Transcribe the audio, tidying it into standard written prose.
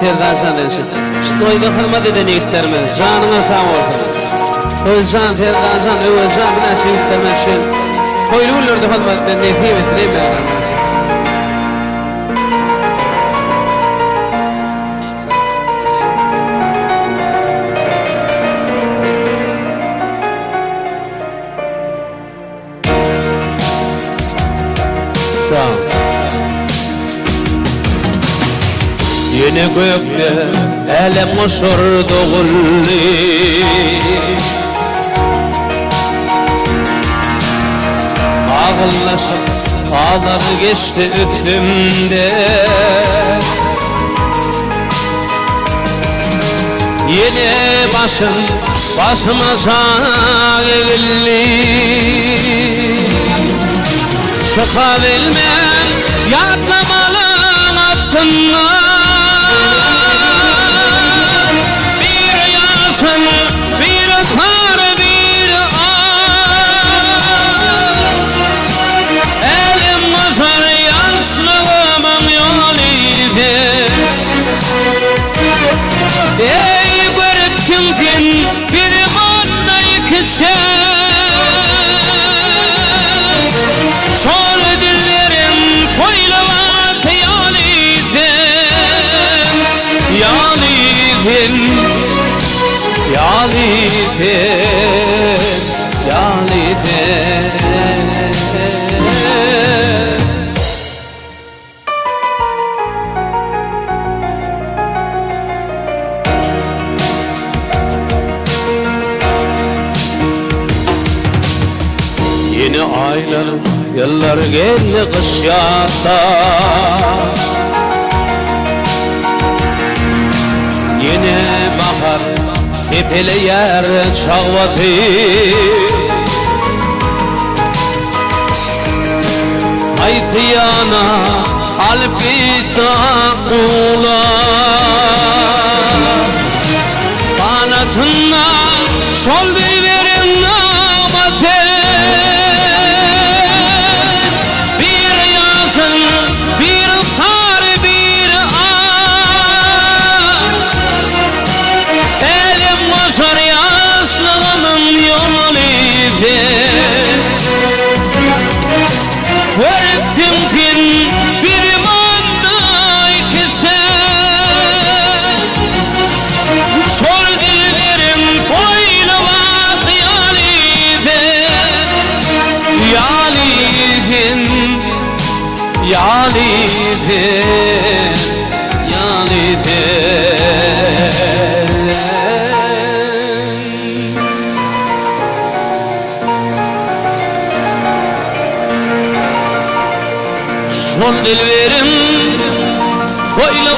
terdaşan desin. Stoyda hırmat eden yiğitlerimiz, canına tam olsun. Özcan terdaşan, özcan nasıl yiğitlerimiz için. Koylu olurdu hırmat eden nefim ettireyim ben. Yine gökte elem uçurdu gulli, ağıllaşıp ağlar geçti üstümde. Yine başımıza geldi, çıkabilmem yatlamalı hakkında. Bir kar bir elim uzar yaşlığımın yoluydu. Ey görüp kimkin bir bana ikişer, sol dillerim koylamak yalidin, yalidin. Yalidin, yalidin. Yeni aylar, yıllar geldi kış yatta. Yeni bahar tepeli yer çağvatı, haydi yana alpita kula, kanatına sol verin namate. Bir yazın bir kar bir Uzar yaşlığımın yoluydu. Öğrettim ki bir bana ikişer, sol dillerim boylamak yalidin, yalidin, yalidin, yalidin. Son dilverim koyla